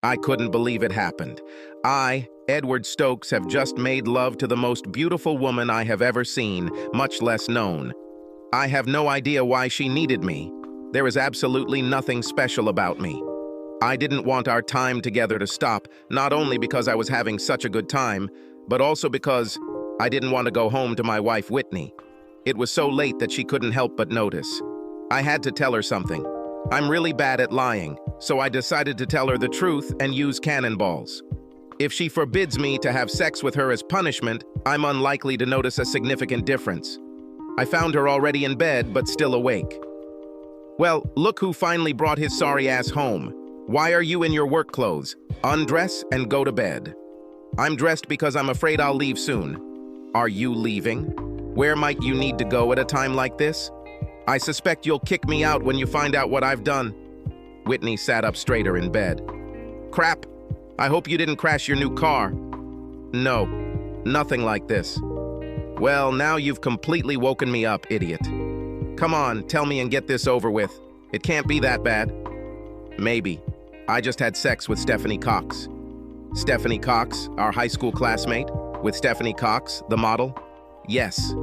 I couldn't believe it happened. I, Edward Stokes, have just made love to the most beautiful woman I have ever seen, much less known. I have no idea why she needed me. There is absolutely nothing special about me. I didn't want our time together to stop, not only because I was having such a good time, but also because I didn't want to go home to my wife, Whitney. It was so late that she couldn't help but notice. I had to tell her something. I'm really bad at lying, so I decided to tell her the truth and use cannonballs. If she forbids me to have sex with her as punishment, I'm unlikely to notice a significant difference. I found her already in bed, but still awake. Well, look who finally brought his sorry ass home. Why are you in your work clothes? Undress and go to bed. I'm dressed because I'm afraid I'll leave soon. Are you leaving? Where might you need to go at a time like this? I suspect you'll kick me out when you find out what I've done. Whitney sat up straighter in bed. Crap. I hope you didn't crash your new car. No, nothing like this. Well, now you've completely woken me up, idiot. Come on, tell me and get this over with. It can't be that bad. Maybe. I just had sex with Stephanie Cox. Stephanie Cox, our high school classmate? With Stephanie Cox, the model? Yes.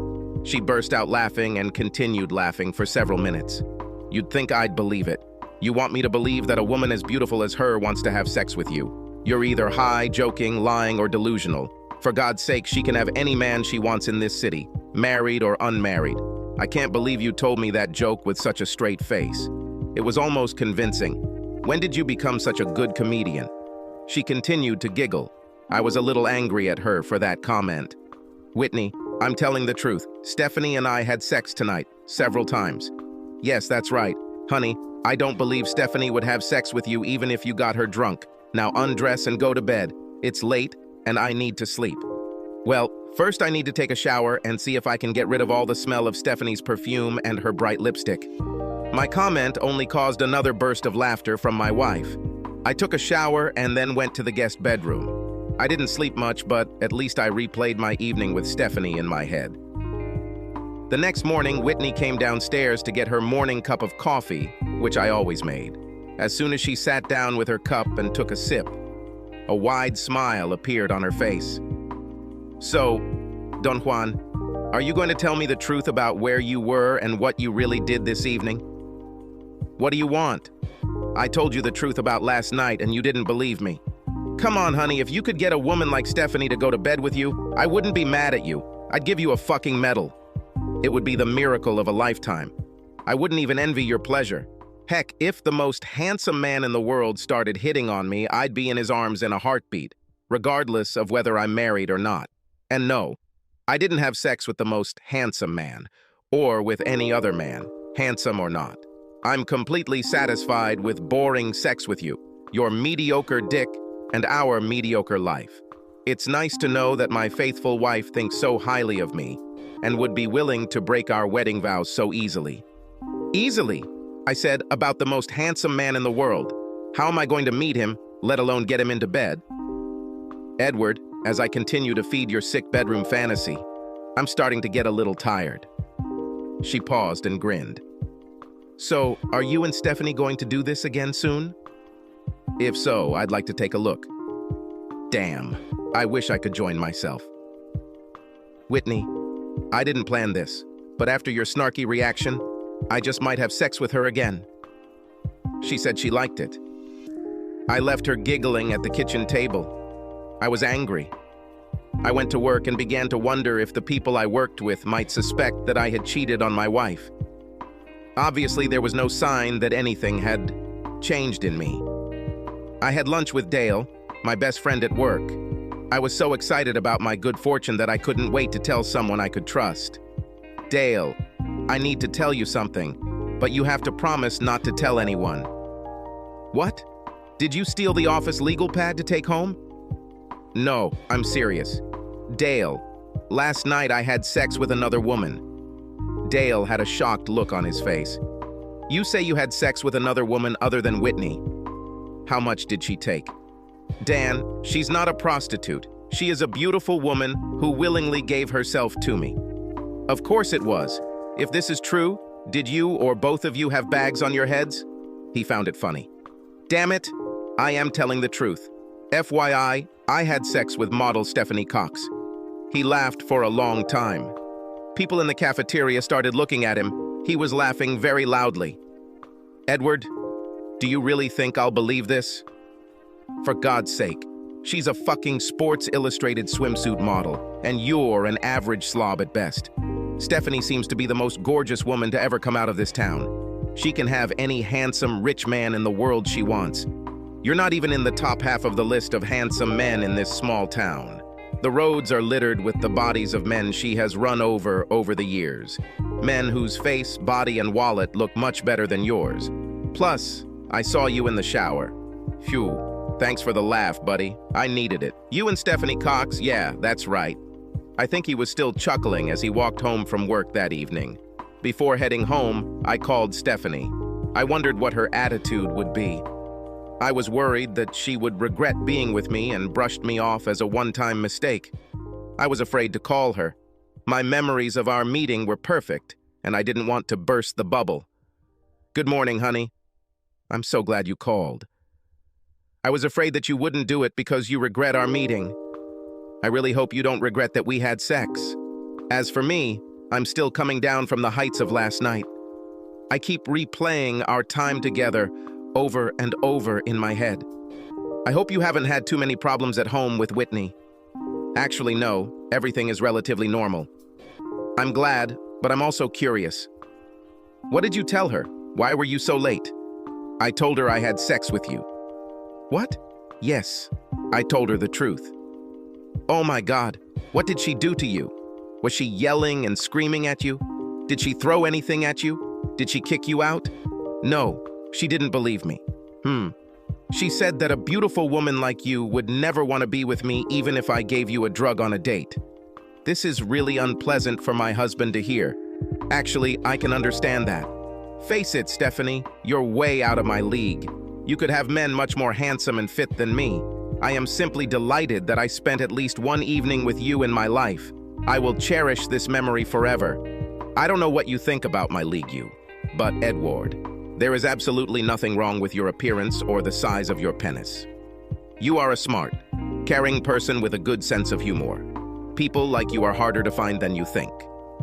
She burst out laughing and continued laughing for several minutes. You'd think I'd believe it. You want me to believe that a woman as beautiful as her wants to have sex with you. You're either high, joking, lying, or delusional. For God's sake, she can have any man she wants in this city, married or unmarried. I can't believe you told me that joke with such a straight face. It was almost convincing. When did you become such a good comedian? She continued to giggle. I was a little angry at her for that comment. Whitney, I'm telling the truth. Stephanie and I had sex tonight, several times. Yes, that's right. Honey, I don't believe Stephanie would have sex with you even if you got her drunk. Now undress and go to bed. It's late, and I need to sleep. Well, first I need to take a shower and see if I can get rid of all the smell of Stephanie's perfume and her bright lipstick. My comment only caused another burst of laughter from my wife. I took a shower and then went to the guest bedroom. I didn't sleep much, but at least I replayed my evening with Stephanie in my head. The next morning, Whitney came downstairs to get her morning cup of coffee, which I always made. As soon as she sat down with her cup and took a sip, a wide smile appeared on her face. So, Don Juan, are you going to tell me the truth about where you were and what you really did this evening? What do you want? I told you the truth about last night and you didn't believe me. Come on, honey, if you could get a woman like Stephanie to go to bed with you, I wouldn't be mad at you. I'd give you a fucking medal. It would be the miracle of a lifetime. I wouldn't even envy your pleasure. Heck, if the most handsome man in the world started hitting on me, I'd be in his arms in a heartbeat, regardless of whether I'm married or not. And no, I didn't have sex with the most handsome man, or with any other man, handsome or not. I'm completely satisfied with boring sex with you, your mediocre dick, and our mediocre life. It's nice to know that my faithful wife thinks so highly of me and would be willing to break our wedding vows so easily. Easily? I said, about the most handsome man in the world. How am I going to meet him, let alone get him into bed? Edward, as I continue to feed your sick bedroom fantasy, I'm starting to get a little tired. She paused and grinned. So, are you and Stephanie going to do this again soon? If so, I'd like to take a look. Damn, I wish I could join myself. Whitney, I didn't plan this, but after your snarky reaction, I just might have sex with her again. She said she liked it. I left her giggling at the kitchen table. I was angry. I went to work and began to wonder if the people I worked with might suspect that I had cheated on my wife. Obviously, there was no sign that anything had changed in me. I had lunch with Dale, my best friend at work. I was so excited about my good fortune that I couldn't wait to tell someone I could trust. Dale, I need to tell you something, but you have to promise not to tell anyone. What? Did you steal the office legal pad to take home? No, I'm serious. Dale, last night I had sex with another woman. Dale had a shocked look on his face. You say you had sex with another woman other than Whitney. How much did she take? Dan, she's not a prostitute. She is a beautiful woman who willingly gave herself to me. Of course it was. If this is true, did you or both of you have bags on your heads? He found it funny. Damn it, I am telling the truth. FYI, I had sex with model Stephanie Cox. He laughed for a long time. People in the cafeteria started looking at him. He was laughing very loudly. Edward, do you really think I'll believe this? For God's sake, she's a fucking Sports Illustrated swimsuit model, and you're an average slob at best. Stephanie seems to be the most gorgeous woman to ever come out of this town. She can have any handsome, rich man in the world she wants. You're not even in the top half of the list of handsome men in this small town. The roads are littered with the bodies of men she has run over the years. Men whose face, body, and wallet look much better than yours. Plus, I saw you in the shower. Phew, thanks for the laugh, buddy. I needed it. You and Stephanie Cox, yeah, that's right. I think he was still chuckling as he walked home from work that evening. Before heading home, I called Stephanie. I wondered what her attitude would be. I was worried that she would regret being with me and brushed me off as a one-time mistake. I was afraid to call her. My memories of our meeting were perfect, and I didn't want to burst the bubble. Good morning, honey. I'm so glad you called. I was afraid that you wouldn't do it because you regret our meeting. I really hope you don't regret that we had sex. As for me, I'm still coming down from the heights of last night. I keep replaying our time together over and over in my head. I hope you haven't had too many problems at home with Whitney. Actually, no, everything is relatively normal. I'm glad, but I'm also curious. What did you tell her? Why were you so late? I told her I had sex with you. What? Yes, I told her the truth. Oh my God, what did she do to you? Was she yelling and screaming at you? Did she throw anything at you? Did she kick you out? No, she didn't believe me. She said that a beautiful woman like you would never want to be with me even if I gave you a drug on a date. This is really unpleasant for my husband to hear. Actually, I can understand that. Face it, Stephanie, you're way out of my league. You could have men much more handsome and fit than me. I am simply delighted that I spent at least one evening with you in my life. I will cherish this memory forever. I don't know what you think about my league, but Edward, there is absolutely nothing wrong with your appearance or the size of your penis. You are a smart, caring person with a good sense of humor. People like you are harder to find than you think.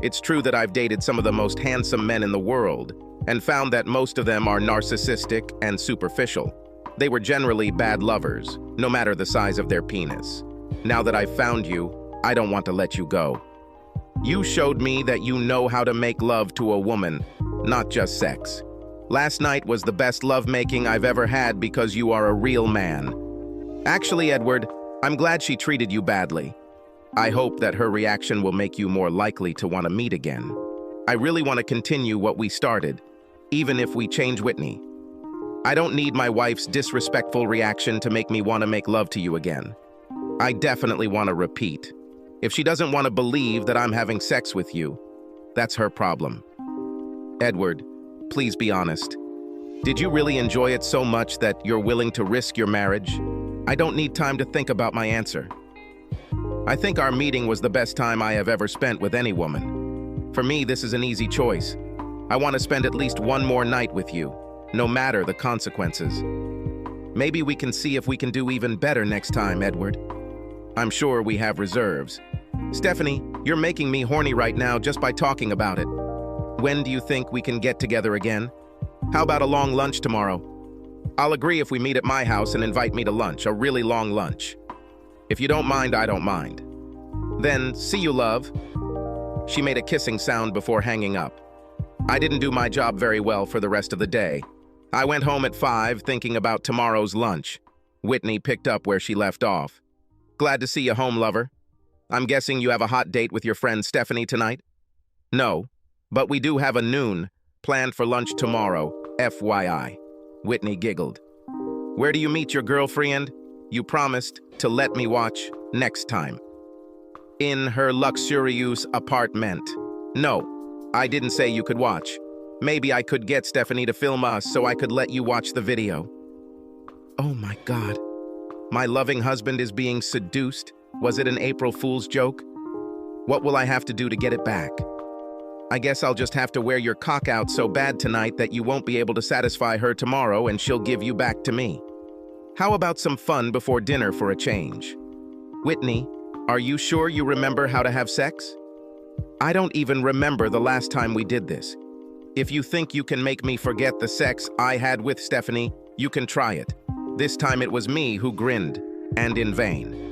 It's true that I've dated some of the most handsome men in the world and found that most of them are narcissistic and superficial. They were generally bad lovers, no matter the size of their penis. Now that I've found you, I don't want to let you go. You showed me that you know how to make love to a woman, not just sex. Last night was the best lovemaking I've ever had because you are a real man. Actually, Edward, I'm glad she treated you badly. I hope that her reaction will make you more likely to want to meet again. I really want to continue what we started, even if we change Whitney. I don't need my wife's disrespectful reaction to make me want to make love to you again. I definitely want to repeat. If she doesn't want to believe that I'm having sex with you, that's her problem. Edward, please be honest. Did you really enjoy it so much that you're willing to risk your marriage? I don't need time to think about my answer. I think our meeting was the best time I have ever spent with any woman. For me, this is an easy choice. I want to spend at least one more night with you, no matter the consequences. Maybe we can see if we can do even better next time, Edward. I'm sure we have reserves. Stephanie, you're making me horny right now just by talking about it. When do you think we can get together again? How about a long lunch tomorrow? I'll agree if we meet at my house and invite me to lunch, a really long lunch. If you don't mind, I don't mind. Then, see you, love. She made a kissing sound before hanging up. I didn't do my job very well for the rest of the day. I went home at 5 thinking about tomorrow's lunch. Whitney picked up where she left off. Glad to see you home, lover. I'm guessing you have a hot date with your friend Stephanie tonight? No, but we do have a noon planned for lunch tomorrow, FYI. Whitney giggled. Where do you meet your girlfriend? You promised to let me watch next time. In her luxurious apartment. No, I didn't say you could watch. Maybe I could get Stephanie to film us so I could let you watch the video. Oh my God. My loving husband is being seduced. Was it an April Fool's joke? What will I have to do to get it back? I guess I'll just have to wear your cock out so bad tonight that you won't be able to satisfy her tomorrow and she'll give you back to me. How about some fun before dinner for a change? Whitney, are you sure you remember how to have sex? I don't even remember the last time we did this. If you think you can make me forget the sex I had with Stephanie, you can try it. This time it was me who grinned, and in vain.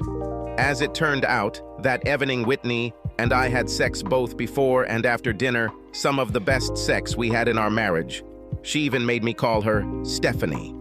As it turned out, that evening Whitney and I had sex both before and after dinner, some of the best sex we had in our marriage. She even made me call her Stephanie.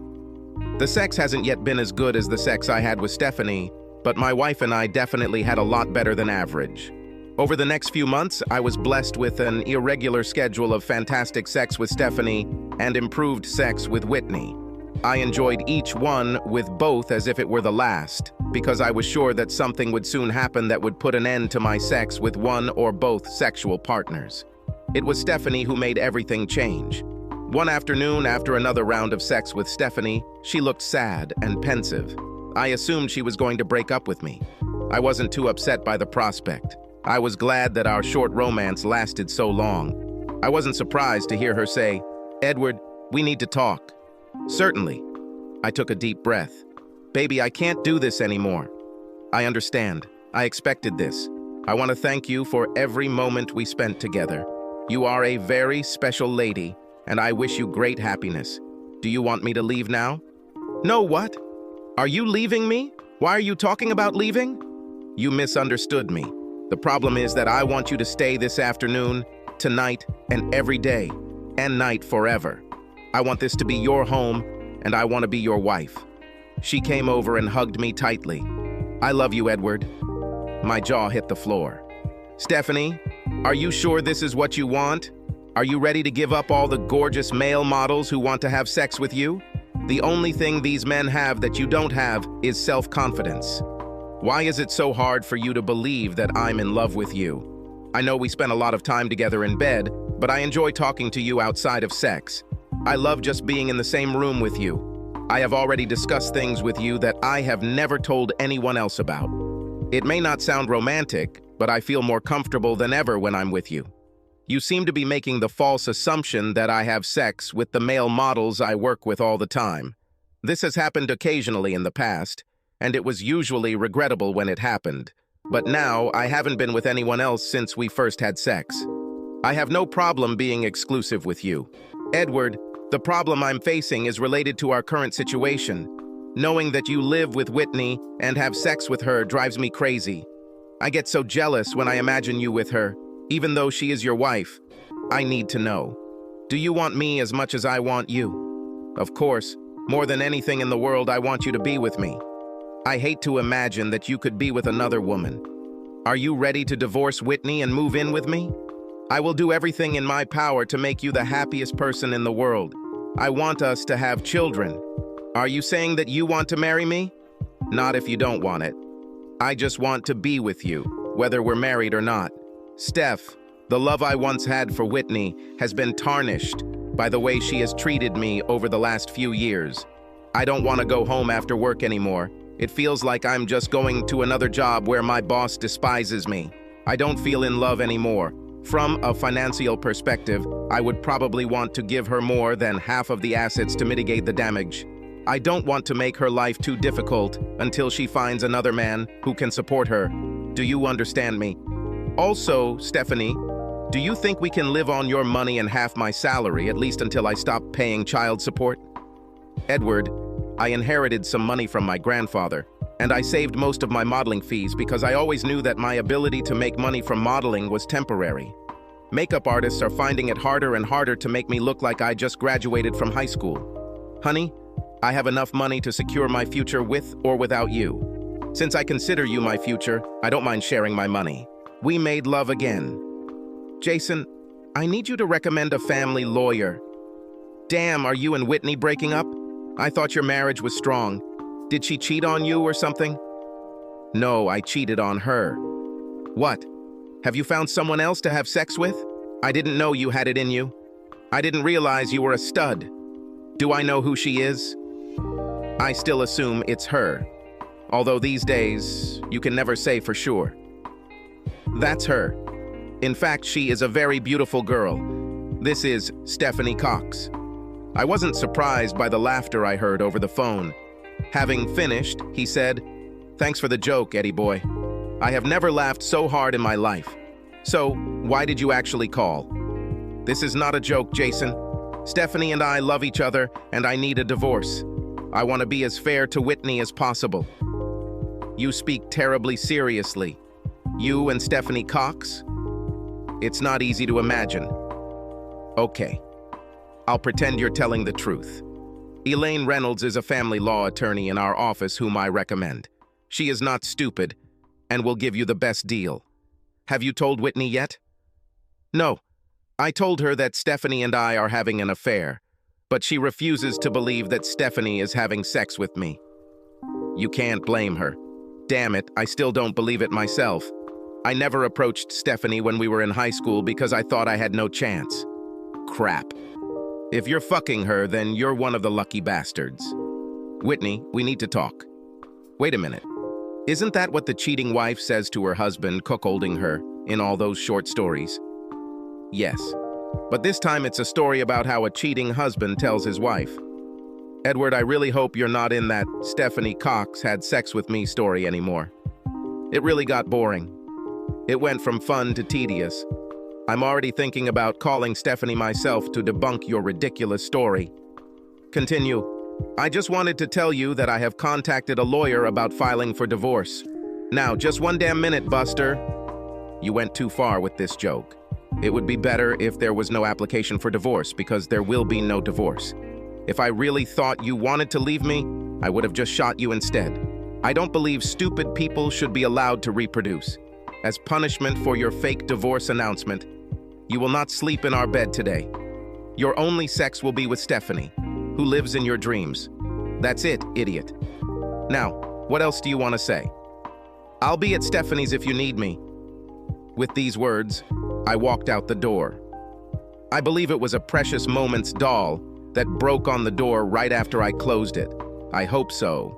The sex hasn't yet been as good as the sex I had with Stephanie, but my wife and I definitely had a lot better than average. Over the next few months, I was blessed with an irregular schedule of fantastic sex with Stephanie and improved sex with Whitney. I enjoyed each one with both as if it were the last, because I was sure that something would soon happen that would put an end to my sex with one or both sexual partners. It was Stephanie who made everything change. One afternoon, after another round of sex with Stephanie, she looked sad and pensive. I assumed she was going to break up with me. I wasn't too upset by the prospect. I was glad that our short romance lasted so long. I wasn't surprised to hear her say, "Edward, we need to talk." "Certainly." I took a deep breath. "Baby, I can't do this anymore." "I understand. I expected this. I want to thank you for every moment we spent together. You are a very special lady, and I wish you great happiness. Do you want me to leave now?" "No, what? Are you leaving me? Why are you talking about leaving?" "You misunderstood me. The problem is that I want you to stay this afternoon, tonight, and every day, and night forever. I want this to be your home, and I want to be your wife." She came over and hugged me tightly. "I love you, Edward." My jaw hit the floor. "Stephanie, are you sure this is what you want? Are you ready to give up all the gorgeous male models who want to have sex with you? The only thing these men have that you don't have is self-confidence. Why is it so hard for you to believe that I'm in love with you? I know we spent a lot of time together in bed, but I enjoy talking to you outside of sex. I love just being in the same room with you. I have already discussed things with you that I have never told anyone else about. It may not sound romantic, but I feel more comfortable than ever when I'm with you. You seem to be making the false assumption that I have sex with the male models I work with all the time. This has happened occasionally in the past, and it was usually regrettable when it happened. But now, I haven't been with anyone else since we first had sex. I have no problem being exclusive with you. Edward, the problem I'm facing is related to our current situation. Knowing that you live with Whitney and have sex with her drives me crazy. I get so jealous when I imagine you with her, even though she is your wife. I need to know. Do you want me as much as I want you? Of course, more than anything in the world, I want you to be with me. I hate to imagine that you could be with another woman. Are you ready to divorce Whitney and move in with me? I will do everything in my power to make you the happiest person in the world. I want us to have children. Are you saying that you want to marry me? Not if you don't want it. I just want to be with you, whether we're married or not. Steph, the love I once had for Whitney has been tarnished by the way she has treated me over the last few years. I don't want to go home after work anymore. It feels like I'm just going to another job where my boss despises me. I don't feel in love anymore. From a financial perspective, I would probably want to give her more than half of the assets to mitigate the damage. I don't want to make her life too difficult until she finds another man who can support her. Do you understand me? Also, Stephanie, do you think we can live on your money and half my salary, at least until I stop paying child support? Edward, I inherited some money from my grandfather, and I saved most of my modeling fees because I always knew that my ability to make money from modeling was temporary. Makeup artists are finding it harder and harder to make me look like I just graduated from high school. Honey, I have enough money to secure my future with or without you. Since I consider you my future, I don't mind sharing my money. We made love again. Jason, I need you to recommend a family lawyer. Damn, are you and Whitney breaking up? I thought your marriage was strong. Did she cheat on you or something? No, I cheated on her. What? Have you found someone else to have sex with? I didn't know you had it in you. I didn't realize you were a stud. Do I know who she is? I still assume it's her. Although these days, you can never say for sure. That's her. In fact, she is a very beautiful girl. This is Stephanie Cox. I wasn't surprised by the laughter I heard over the phone. Having finished, he said, "Thanks for the joke, Eddie boy. I have never laughed so hard in my life. So, why did you actually call?" "This is not a joke, Jason. Stephanie and I love each other, and I need a divorce. I want to be as fair to Whitney as possible." "You speak terribly seriously. You and Stephanie Cox?" "It's not easy to imagine." "Okay. I'll pretend you're telling the truth. Elaine Reynolds is a family law attorney in our office whom I recommend. She is not stupid and will give you the best deal. Have you told Whitney yet?" "No. I told her that Stephanie and I are having an affair, but she refuses to believe that Stephanie is having sex with me." "You can't blame her. Damn it, I still don't believe it myself. I never approached Stephanie when we were in high school because I thought I had no chance." "Crap. If you're fucking her, then you're one of the lucky bastards." "Whitney, we need to talk." "Wait a minute. Isn't that what the cheating wife says to her husband, cuckolding her, in all those short stories?" "Yes. But this time it's a story about how a cheating husband tells his wife. Edward, I really hope you're not in that Stephanie Cox had sex with me story anymore. It really got boring. It went from fun to tedious. I'm already thinking about calling Stephanie myself to debunk your ridiculous story." "Continue." "I just wanted to tell you that I have contacted a lawyer about filing for divorce. Now, just one damn minute, Buster." "You went too far with this joke. It would be better if there was no application for divorce, because there will be no divorce. If I really thought you wanted to leave me, I would have just shot you instead. I don't believe stupid people should be allowed to reproduce. As punishment for your fake divorce announcement, you will not sleep in our bed today. Your only sex will be with Stephanie, who lives in your dreams. That's it, idiot. Now, what else do you want to say?" "I'll be at Stephanie's if you need me." With these words, I walked out the door. I believe it was a Precious Moments doll that broke on the door right after I closed it. I hope so.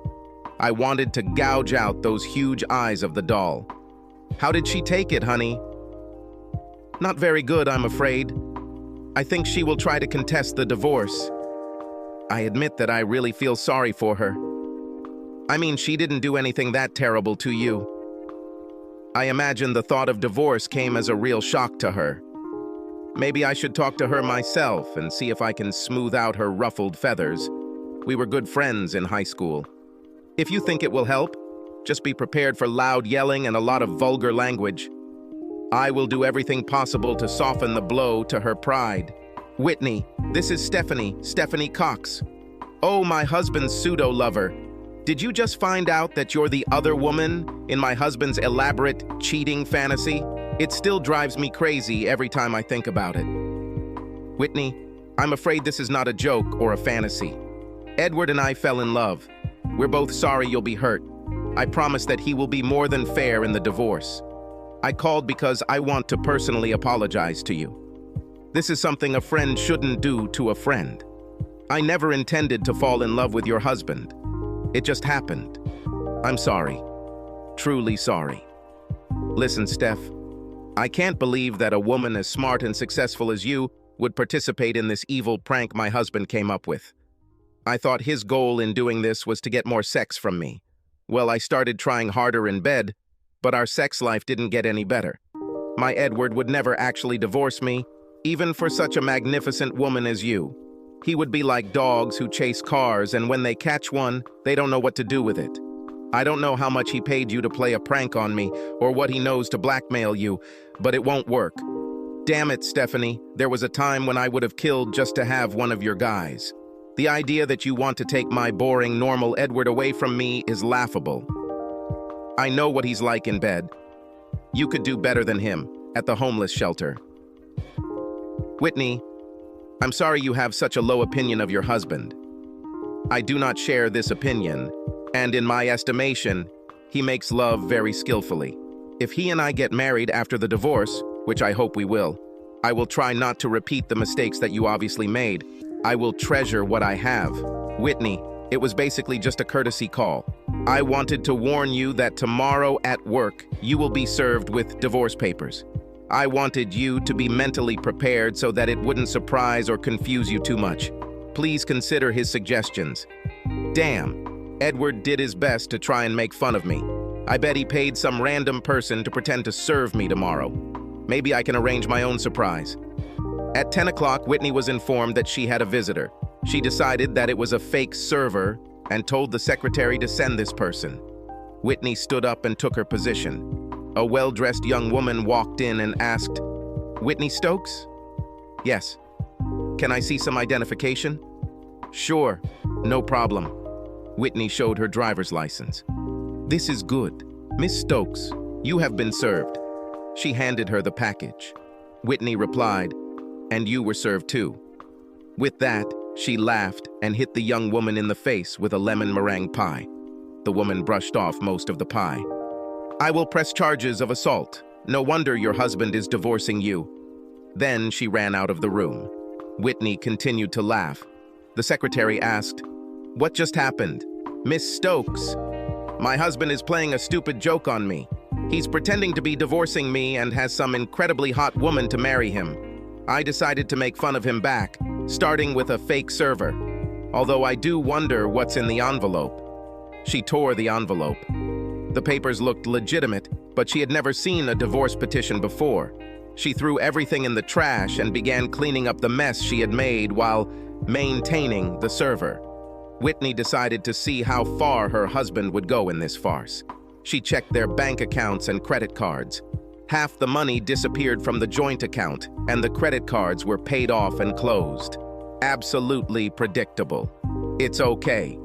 I wanted to gouge out those huge eyes of the doll. "How did she take it, honey?" "Not very good, I'm afraid. I think she will try to contest the divorce." I admit that I really feel sorry for her. I mean, she didn't do anything that terrible to you. I imagine the thought of divorce came as a real shock to her. Maybe I should talk to her myself and see if I can smooth out her ruffled feathers. We were good friends in high school. If you think it will help, just be prepared for loud yelling and a lot of vulgar language. I will do everything possible to soften the blow to her pride. "Whitney, this is Stephanie Cox. Oh, my husband's pseudo-lover. Did you just find out that you're the other woman in my husband's elaborate cheating fantasy? It still drives me crazy every time I think about it." "Whitney, I'm afraid this is not a joke or a fantasy. Edward and I fell in love. We're both sorry you'll be hurt. I promise that he will be more than fair in the divorce. I called because I want to personally apologize to you. This is something a friend shouldn't do to a friend. I never intended to fall in love with your husband. It just happened. I'm sorry. Truly sorry. Listen, Steph, I can't believe that a woman as smart and successful as you would participate in this evil prank my husband came up with. I thought his goal in doing this was to get more sex from me. Well, I started trying harder in bed, but our sex life didn't get any better. My Edward would never actually divorce me, even for such a magnificent woman as you. He would be like dogs who chase cars, and when they catch one, they don't know what to do with it. I don't know how much he paid you to play a prank on me, or what he knows to blackmail you, but it won't work. Damn it, Stephanie, there was a time when I would have killed just to have one of your guys. The idea that you want to take my boring, normal Edward away from me is laughable. I know what he's like in bed. You could do better than him at the homeless shelter. Whitney, I'm sorry you have such a low opinion of your husband. I do not share this opinion, and in my estimation, he makes love very skillfully. If he and I get married after the divorce, which I hope we will, I will try not to repeat the mistakes that you obviously made. I will treasure what I have. Whitney, it was basically just a courtesy call. I wanted to warn you that tomorrow at work, you will be served with divorce papers. I wanted you to be mentally prepared so that it wouldn't surprise or confuse you too much. Please consider his suggestions. Damn, Edward did his best to try and make fun of me. I bet he paid some random person to pretend to serve me tomorrow. Maybe I can arrange my own surprise. At 10 o'clock, Whitney was informed that she had a visitor. She decided that it was a fake server and told the secretary to send this person. Whitney stood up and took her position. A well-dressed young woman walked in and asked, "Whitney Stokes?" "Yes." "Can I see some identification?" "Sure, no problem." Whitney showed her driver's license. "This is good. Miss Stokes, you have been served." She handed her the package. Whitney replied, "And you were served too." With that, she laughed and hit the young woman in the face with a lemon meringue pie. The woman brushed off most of the pie. "I will press charges of assault. No wonder your husband is divorcing you." Then she ran out of the room. Whitney continued to laugh. The secretary asked, "What just happened?" "Miss Stokes, my husband is playing a stupid joke on me. He's pretending to be divorcing me and has some incredibly hot woman to marry him. I decided to make fun of him back, starting with a fake server. Although I do wonder what's in the envelope." She tore the envelope. The papers looked legitimate, but she had never seen a divorce petition before. She threw everything in the trash and began cleaning up the mess she had made while maintaining the server. Whitney decided to see how far her husband would go in this farce. She checked their bank accounts and credit cards. Half the money disappeared from the joint account, and the credit cards were paid off and closed. Absolutely predictable. It's okay.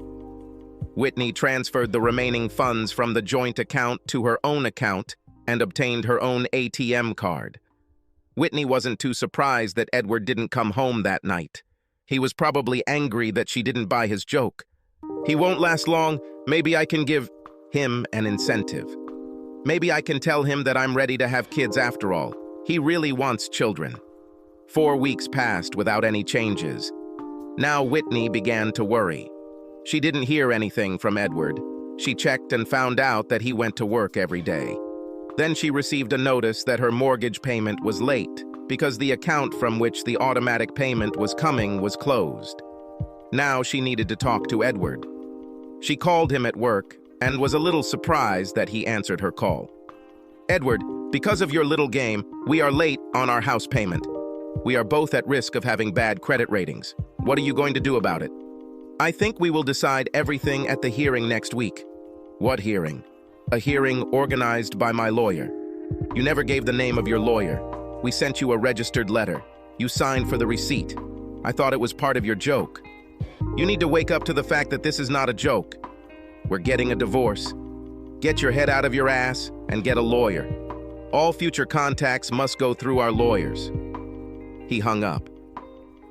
Whitney transferred the remaining funds from the joint account to her own account and obtained her own ATM card. Whitney wasn't too surprised that Edward didn't come home that night. He was probably angry that she didn't buy his joke. "He won't last long. Maybe I can give him an incentive. Maybe I can tell him that I'm ready to have kids after all. He really wants children." 4 weeks passed without any changes. Now Whitney began to worry. She didn't hear anything from Edward. She checked and found out that he went to work every day. Then she received a notice that her mortgage payment was late because the account from which the automatic payment was coming was closed. Now she needed to talk to Edward. She called him at work and was a little surprised that he answered her call. "Edward, because of your little game, we are late on our house payment. We are both at risk of having bad credit ratings. What are you going to do about it?" "I think we will decide everything at the hearing next week." "What hearing?" "A hearing organized by my lawyer." "You never gave the name of your lawyer. We sent you a registered letter. You signed for the receipt. I thought it was part of your joke. You need to wake up to the fact that this is not a joke. We're getting a divorce. Get your head out of your ass and get a lawyer. All future contacts must go through our lawyers." He hung up.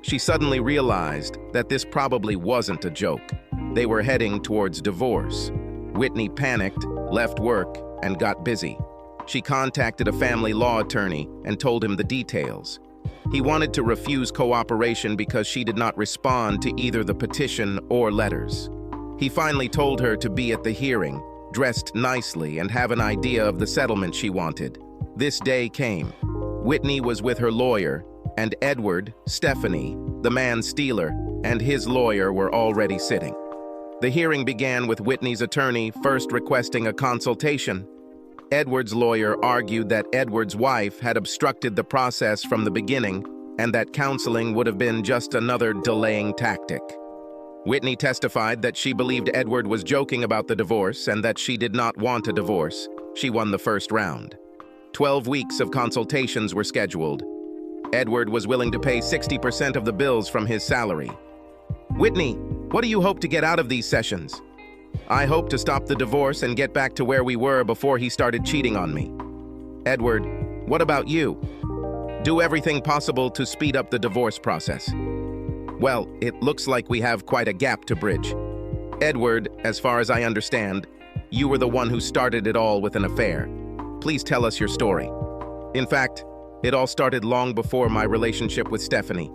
She suddenly realized that this probably wasn't a joke. They were heading towards divorce. Whitney panicked, left work, and got busy. She contacted a family law attorney and told him the details. He wanted to refuse cooperation because she did not respond to either the petition or letters. He finally told her to be at the hearing, dressed nicely, and have an idea of the settlement she wanted. This day came. Whitney was with her lawyer, and Edward, Stephanie, the man-stealer, and his lawyer were already sitting. The hearing began with Whitney's attorney first requesting a consultation. Edward's lawyer argued that Edward's wife had obstructed the process from the beginning and that counseling would have been just another delaying tactic. Whitney testified that she believed Edward was joking about the divorce and that she did not want a divorce. She won the first round. 12 weeks of consultations were scheduled. Edward was willing to pay 60% of the bills from his salary. "Whitney, what do you hope to get out of these sessions?" "I hope to stop the divorce and get back to where we were before he started cheating on me." "Edward, what about you?" "Do everything possible to speed up the divorce process." "Well, it looks like we have quite a gap to bridge." "Edward, as far as I understand, you were the one who started it all with an affair. Please tell us your story." "In fact, it all started long before my relationship with Stephanie.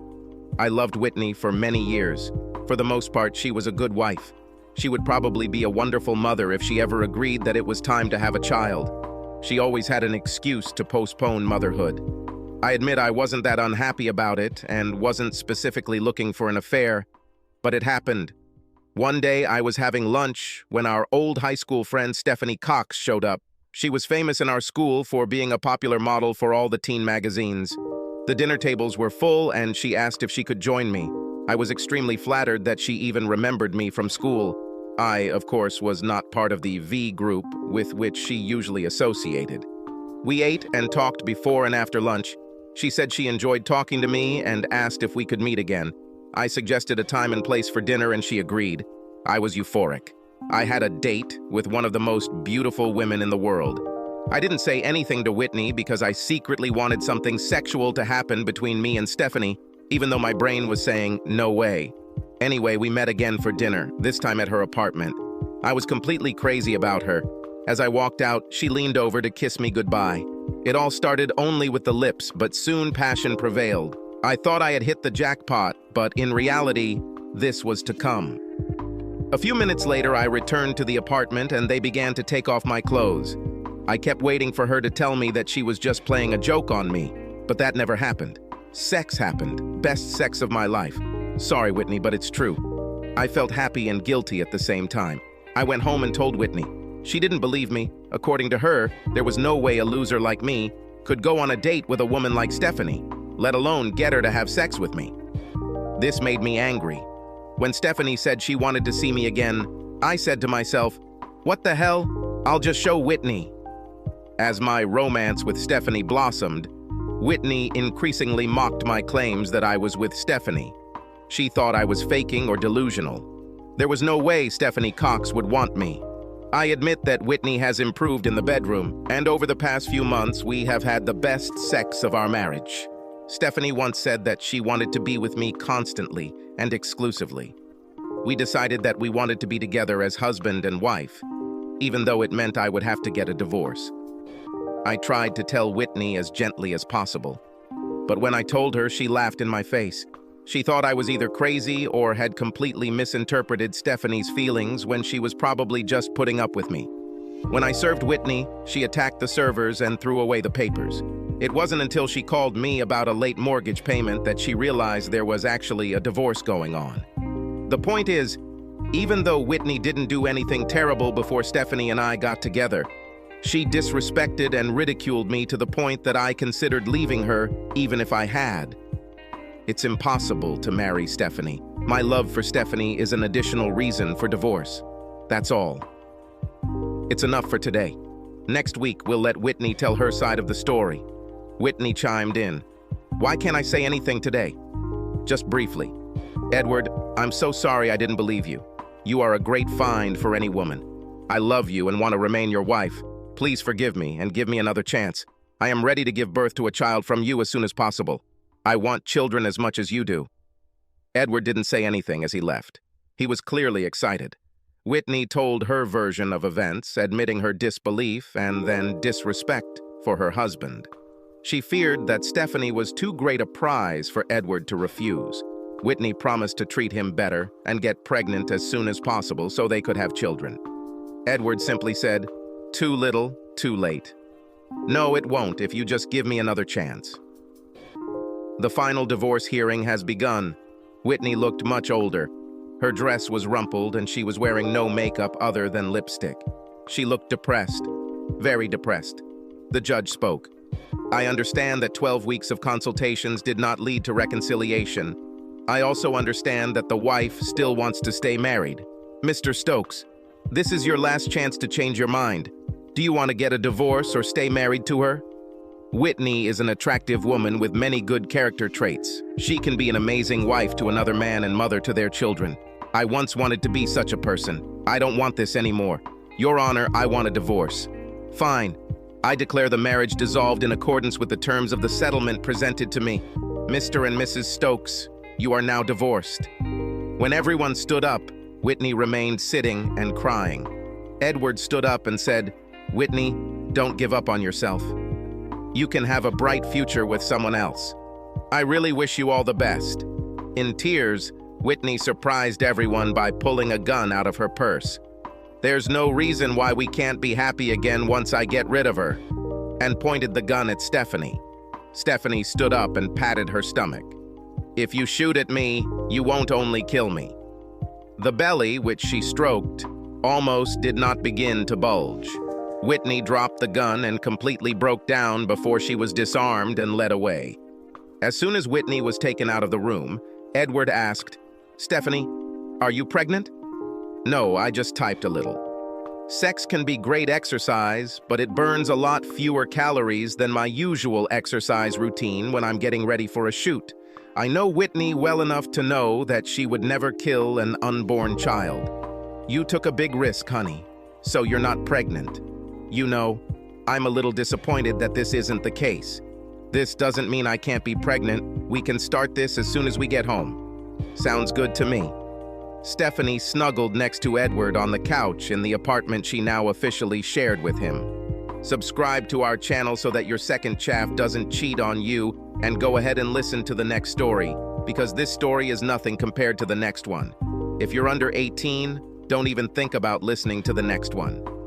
I loved Whitney for many years. For the most part, she was a good wife. She would probably be a wonderful mother if she ever agreed that it was time to have a child. She always had an excuse to postpone motherhood. I admit I wasn't that unhappy about it and wasn't specifically looking for an affair, but it happened. One day I was having lunch when our old high school friend Stephanie Cox showed up. She was famous in our school for being a popular model for all the teen magazines. The dinner tables were full and she asked if she could join me. I was extremely flattered that she even remembered me from school. I, of course, was not part of the V group with which she usually associated. We ate and talked before and after lunch. She said she enjoyed talking to me and asked if we could meet again. I suggested a time and place for dinner and she agreed. I was euphoric. I had a date with one of the most beautiful women in the world. I didn't say anything to Whitney because I secretly wanted something sexual to happen between me and Stephanie, even though my brain was saying, no way. Anyway, we met again for dinner, this time at her apartment. I was completely crazy about her. As I walked out, she leaned over to kiss me goodbye. It all started only with the lips, but soon passion prevailed. I thought I had hit the jackpot, but in reality, this was to come. A few minutes later, I returned to the apartment and they began to take off my clothes. I kept waiting for her to tell me that she was just playing a joke on me, but that never happened. Sex happened. Best sex of my life. Sorry, Whitney, but it's true. I felt happy and guilty at the same time. I went home and told Whitney. She didn't believe me. According to her, there was no way a loser like me could go on a date with a woman like Stephanie, let alone get her to have sex with me. This made me angry. When Stephanie said she wanted to see me again, I said to myself, what the hell? I'll just show Whitney. As my romance with Stephanie blossomed, Whitney increasingly mocked my claims that I was with Stephanie. She thought I was faking or delusional. There was no way Stephanie Cox would want me. I admit that Whitney has improved in the bedroom, and over the past few months, we have had the best sex of our marriage. Stephanie once said that she wanted to be with me constantly and exclusively. We decided that we wanted to be together as husband and wife, even though it meant I would have to get a divorce. I tried to tell Whitney as gently as possible, but when I told her, she laughed in my face. She thought I was either crazy or had completely misinterpreted Stephanie's feelings when she was probably just putting up with me. When I served Whitney, she attacked the servers and threw away the papers. It wasn't until she called me about a late mortgage payment that she realized there was actually a divorce going on. The point is, even though Whitney didn't do anything terrible before Stephanie and I got together, she disrespected and ridiculed me to the point that I considered leaving her even if I had. It's impossible to marry Stephanie. My love for Stephanie is an additional reason for divorce. That's all. It's enough for today. Next week, we'll let Whitney tell her side of the story. Whitney chimed in. Why can't I say anything today? Just briefly. Edward, I'm so sorry I didn't believe you. You are a great find for any woman. I love you and want to remain your wife. Please forgive me and give me another chance. I am ready to give birth to a child from you as soon as possible. I want children as much as you do. Edward didn't say anything as he left. He was clearly excited. Whitney told her version of events, admitting her disbelief and then disrespect for her husband. She feared that Stephanie was too great a prize for Edward to refuse. Whitney promised to treat him better and get pregnant as soon as possible so they could have children. Edward simply said, too little, too late. No, it won't if you just give me another chance. The final divorce hearing has begun. Whitney looked much older. Her dress was rumpled and she was wearing no makeup other than lipstick. She looked depressed, very depressed. The judge spoke. I understand that 12 weeks of consultations did not lead to reconciliation. I also understand that the wife still wants to stay married. Mr. Stokes, this is your last chance to change your mind. Do you want to get a divorce or stay married to her? Whitney is an attractive woman with many good character traits. She can be an amazing wife to another man and mother to their children. I once wanted to be such a person. I don't want this anymore. Your Honor, I want a divorce. Fine. I declare the marriage dissolved in accordance with the terms of the settlement presented to me. Mr. and Mrs. Stokes, you are now divorced. When everyone stood up, Whitney remained sitting and crying. Edward stood up and said, Whitney, don't give up on yourself. You can have a bright future with someone else. I really wish you all the best. In tears, Whitney surprised everyone by pulling a gun out of her purse. There's no reason why we can't be happy again once I get rid of her, and pointed the gun at Stephanie. Stephanie stood up and patted her stomach. If you shoot at me, you won't only kill me. The belly, which she stroked, almost did not begin to bulge. Whitney dropped the gun and completely broke down before she was disarmed and led away. As soon as Whitney was taken out of the room, Edward asked, "Stephanie, are you pregnant?" "No, I just typed a little." Sex can be great exercise, but it burns a lot fewer calories than my usual exercise routine when I'm getting ready for a shoot. I know Whitney well enough to know that she would never kill an unborn child. You took a big risk, honey, so you're not pregnant. You know, I'm a little disappointed that this isn't the case. This doesn't mean I can't be pregnant. We can start this as soon as we get home. Sounds good to me. Stephanie snuggled next to Edward on the couch in the apartment she now officially shared with him. Subscribe to our channel so that your second chaff doesn't cheat on you, and go ahead and listen to the next story, because this story is nothing compared to the next one. If you're under 18, don't even think about listening to the next one.